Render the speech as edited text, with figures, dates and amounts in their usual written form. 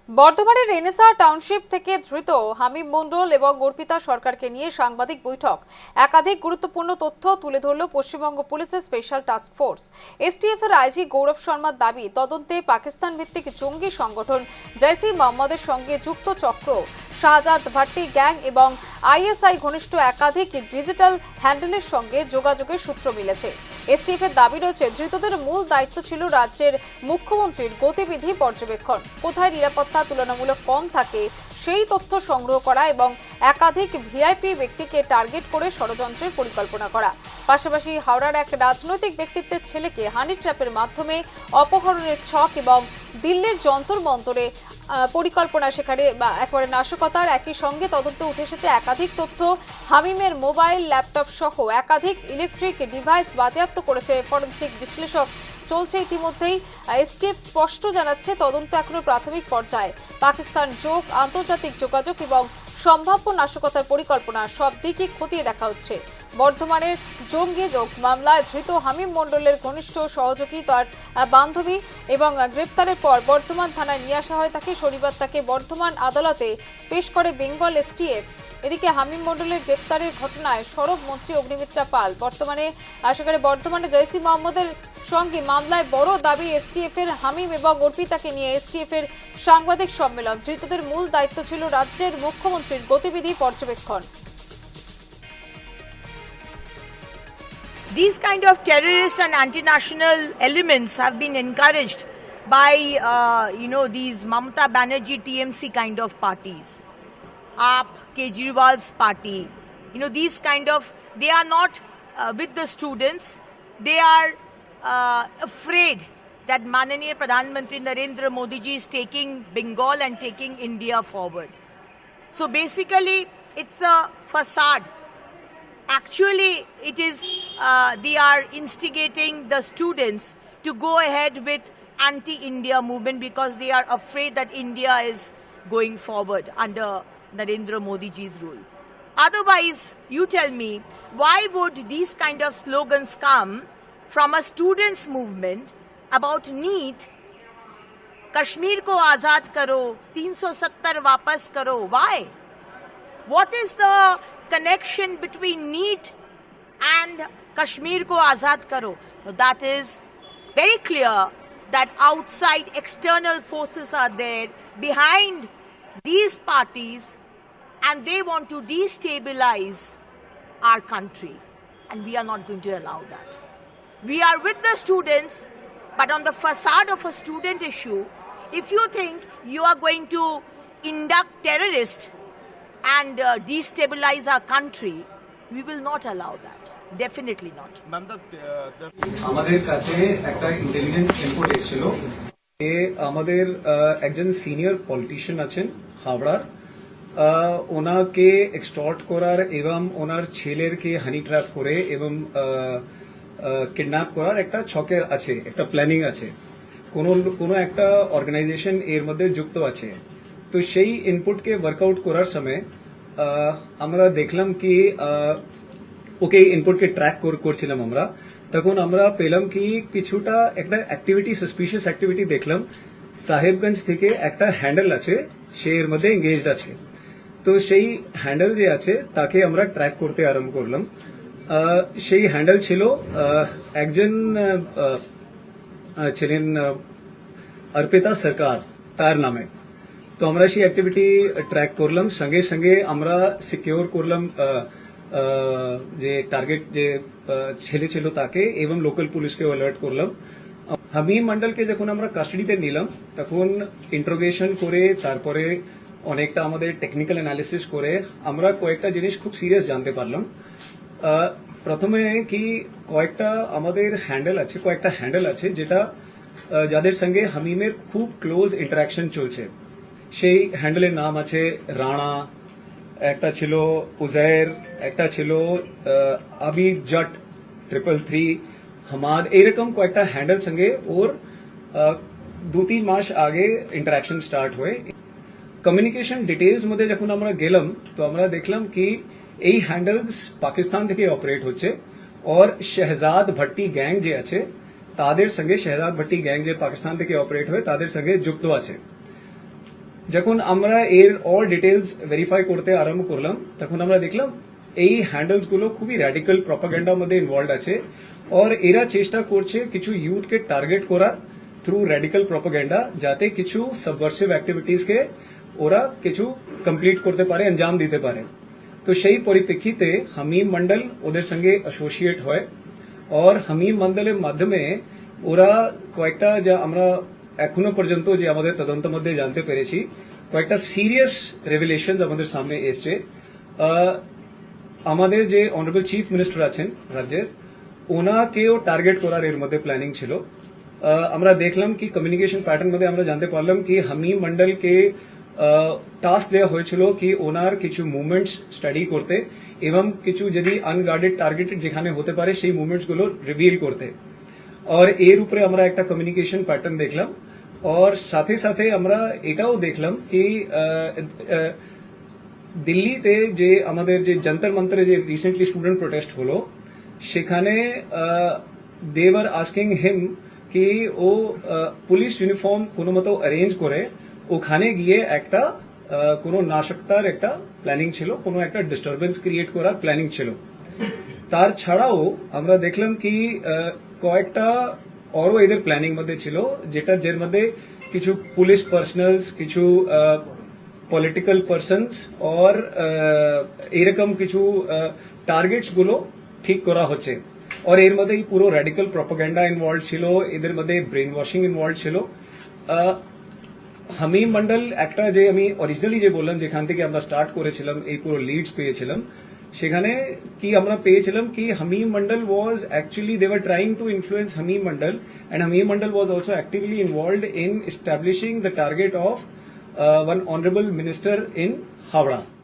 বর্ধমানের Renaissance township থেকে ধৃত হামিম মণ্ডল এবং অর্পিতা সরকারকে নিয়ে সাংবাদিক বৈঠক। একাধিক গুরুত্বপূর্ণ তথ্য তুলে ধরল পশ্চিমবঙ্গ পুলিশের স্পেশাল টাস্ক ফোর্স। এসটিএফ এর আইজি গৌরব শর্মার দাবি, তদন্তে পাকিস্তান ভিত্তিক জঙ্গি সংগঠন জৈশ-ই মোহাম্মদের সঙ্গে যুক্ত চক্র শাহজাদ ভাট্টি গ্যাং এবং আইএসআই ঘনিষ্ঠ একাধিক ডিজিটাল হ্যান্ডেলের সঙ্গে যোগাযোগের সূত্র মিলেছে। এসটিএফ এর দাবি রয়েছে, ধৃতদের মূল দায়িত্ব ছিল রাজ্যের মুখ্যমন্ত্রীর গতিবিধি পর্যবেক্ষণ, কোথায় নিরাপত্তা তুলনামূলক কম থাকে সেই তথ্য সংগ্রহ করা এবং একাধিক ভিআইপি ব্যক্তিকে টার্গেট করে ষড়যন্ত্রের পরিকল্পনা করা। পাশাপাশি হাওড়ার এক রাজনৈতিক ব্যক্তিত্বের ছেলেকে হানি ট্র্যাপের মাধ্যমে অপহরণের ছক এবং দিল্লির যন্তর মন্তরে পরিকল্পনা, সেখানে একেবারে নাশকতার একই সঙ্গে তদন্ত উঠে এসেছে একাধিক তথ্য। হামিমের মোবাইল, ল্যাপটপ সহ একাধিক ইলেকট্রিক ডিভাইস বাজেয়াপ্ত করেছে ফরেনসিক বিশ্লেষক। চলছে ইতিমধ্যেই। এসটিএফ স্পষ্ট জানাচ্ছে, তদন্ত এখনো প্রাথমিক পর্যায়ে। পাকিস্তান যোগ, আন্তর্জাতিক যোগাযোগ এবং সম্ভাব্য নাশকতার পরিকল্পনা সব দিকই খতিয়ে দেখা হচ্ছে। বর্ধমানের জঙ্গি যোগ মামলায় ধৃত হামিম মণ্ডলের ঘনিষ্ঠ সহযোগী তার বান্ধবী এবং গ্রেপ্তারের পর বর্ধমান থানায় নিয়ে আসা হয় তাকে। শনিবার তাকে বর্ধমান আদালতে পেশ করে বেঙ্গল এসটিএফ। এদিকে হামিম মণ্ডলের গ্রেপ্তারের ঘটনায় সড়ক মন্ত্রী অগ্নিমিত্রা পাল সেখানে বর্ধমানে জৈশ-ই মোহাম্মদের সঙ্গে মামলায় বড় দাবি এসটিএফ এর। হামিম এবং অর্পিতাকে নিয়ে এসটিএফ এর সাংবাদিক সম্মেলন। ধৃতদের মূল দায়িত্ব ছিল রাজ্যের মুখ্যমন্ত্রীর গতিবিধি পর্যবেক্ষণ। These kind of terrorist and anti-national elements have been encouraged by, these Mamata Banerjee TMC kind of parties. AAP, Kejriwal's party. These kind of, they are not with the students. They are afraid that Mananiya Pradhan Mantri Narendra Modi ji is taking Bengal and taking India forward. So basically, it's a facade. Actually, it is they are instigating the students to go ahead with anti-India movement because they are afraid that India is going forward under Narendra Modi ji's rule. Otherwise, you tell me, why would these kind of slogans come from a students' movement about NEET? Kashmir ko azad karo, 370 वापस karo. Why? What is the connection between NEET and Kashmir ko azad karo? That is very clear that outside external forces are there behind these parties and they want to destabilize our country, and we are not going to allow that. We are with the students, but on the facade of a student issue, if you think you are going to induct terrorists and destabilize our country, we will not allow that. Definitely not. আমাদের কাছে একটা intelligence input এসেছিল যে আমাদের একজন senior politician আছেন হাওড়ার, ওনাকে এক্সটর্ট করার এবং ওনার ছেলেরকে হানি ট্র্যাপ করে এবং কিডন্যাপ করার একটা ছকে আছে, একটা প্ল্যানিং আছে, কোনো একটা অর্গানাইজেশন এর মধ্যে যুক্ত আছে। তো সেই ইনপুটকে ওয়ার্কআউট করার সময় আমরা দেখলাম কি ওকে ইনপুটকে ট্র্যাক করছিলাম আমরা, তখন আমরা পেলাম কি কিছুটা একটা অ্যাক্টিভিটি, সাসপিশিয়াস অ্যাক্টিভিটি দেখলাম। সাহেবগঞ্জ থেকে একটা হ্যান্ডেল আছে, সে এর মধ্যে এঙ্গেজড আছে। তো সেই হ্যান্ডেল যে আছে তাকে আমরা ট্র্যাক করতে আরম্ভ করলাম। সেই হ্যান্ডেল ছিল একজন ছিলেন অর্পিতা সরকার, তার নামে। তো আমরা সেই অ্যাক্টিভিটি ট্র্যাক করলাম, সঙ্গে সঙ্গে আমরা সিকিউর করলাম যে টার্গেট যে ছেলে ছিল তাকে, এবং লোকাল পুলিশকে অ্যালার্ট করলাম। হামিম মন্ডলকে যখন আমরা কাস্টাডিতে নিলাম তখন ইন্টারোগেশন করে তারপরে অনেকটা আমাদের টেকনিক্যাল অ্যানালিসিস করে আমরা কয়েকটা জিনিস খুব সিরিয়াস জানতে পারলাম। প্রথমে কি কয়েকটা হ্যান্ডেল আছে যেটা যাদের সঙ্গে হামিমের খুব ক্লোজ ইন্টারাকশন চলছে। সেই হ্যান্ডেলের নাম আছে রানা, একটা ছিল উজায়ের, একটা ছিল আবি জট 333 হামাদ। এইরকম কয়েকটা হ্যান্ডেল সঙ্গে ওর 2-3 মাস আগে ইন্টারাকশন স্টার্ট হয়ে কমিউনিকেশন ডিটেলস মধ্যে যখন আমরা গেলাম তো আমরা দেখলাম কি এই হ্যান্ডেলস পাকিস্তান থেকে অপারেট হচ্ছে, और शहजाद भट्टी গ্যাং যে আছে তাদের সঙ্গে, शहजाद भट्टी গ্যাং যে পাকিস্তান থেকে অপারেট হয় তাদের সঙ্গে যুক্ত আছে। যখন আমরা এর অল ডিটেলস ভেরিফাই করতে আরম্ভ করলাম তখন আমরা দেখলাম এই হ্যান্ডেলস গুলো খুবই র্যাডিক্যাল প্রপাগান্ডার মধ্যে ইনভলভ আছে আর এরা চেষ্টা করছে কিছু ইউথকে টার্গেট করার থ্রু র্যাডিক্যাল প্রপাগান্ডা যাতে কিছু সাবভার্সিভ অ্যাক্টিভিটিস কে ওরা কিছু কমপ্লিট করতে পারে আঞ্জাম দিতে পারে তো সেই পরিপ্রেক্ষিতে হামিম মন্ডল ওদের সঙ্গে অ্যাসোসিয়েট হয় আর হামিম মন্ডলের মাধ্যমে ওরা কয়েকটা যা আমরা এখনো পর্যন্ত যে আমাদের তদন্ত মধ্যে জানতে পেরেছি কয়েকটা সিরিয়াস রেভেলেশন আমাদের সামনে এসছে আমাদের যে অনারেবল চিফ মিনিস্টার আছেন রাজ্যের ওনাকেও টার্গেট করার এর মধ্যে প্ল্যানিং ছিল আমরা দেখলাম কি কমিউনিকেশন প্যাটার্ন মধ্যে আমরা জানতে পারলাম কি হামিম মন্ডলকে টাস্ক দেওয়া হয়েছিল কি ওনার কিছু মুভমেন্টস স্টাডি করতে এবং কিছু যদি আনগার্ডেড টার্গেটেড যেখানে হতে পারে সেই মুভমেন্টস গুলো রিভিল করতে আর এর উপরে আমরা একটা কমিউনিকেশন প্যাটার্ন দেখলাম আর সাথে সাথে আমরা এটাও দেখলাম কি দিল্লিতে যে আমাদের যে যন্তর মন্তরে যে রিসেন্টলি স্টুডেন্ট প্রোটেস্ট হলো সেখানে দেওয়ার আস্কিং হিম কি ও পুলিশ ইউনিফর্ম কোনো মতো অ্যারেঞ্জ করে ওখানে গিয়ে একটা কোনো নাশকতার একটা প্ল্যানিং ছিল কোনো একটা ডিস্টারবেন্স ক্রিয়েট করার প্ল্যানিং ছিল তার ছাড়াও আমরা দেখলাম কি কয়েকটা আরো এদের প্ল্যানিং মধ্যে ছিল যের মধ্যে কিছু পুলিশ পার্সোনালস কিছু পলিটিক্যাল পার্সনস আর এরকম কিছু টার্গেটস গুলো ঠিক করা হচ্ছে আর এর মধ্যে পুরো র্যাডিক্যাল প্রপাগান্ডা ইনভলভ ছিল এদের মধ্যে ব্রেন ওয়াশিং ইনভলভ ছিল হামিম মন্ডল একটা যে আমি অরিজিনালি যে বললাম যেখান থেকে আমরা স্টার্ট করেছিলাম এই পুরো লিডস পেয়েছিলাম সেখানে কি আমরা পেয়েছিলাম কি Hamim Mondal was actually they were trying to influence Hamim Mondal and Hamim Mondal was also actively involved in establishing the target of one honorable minister in Howrah.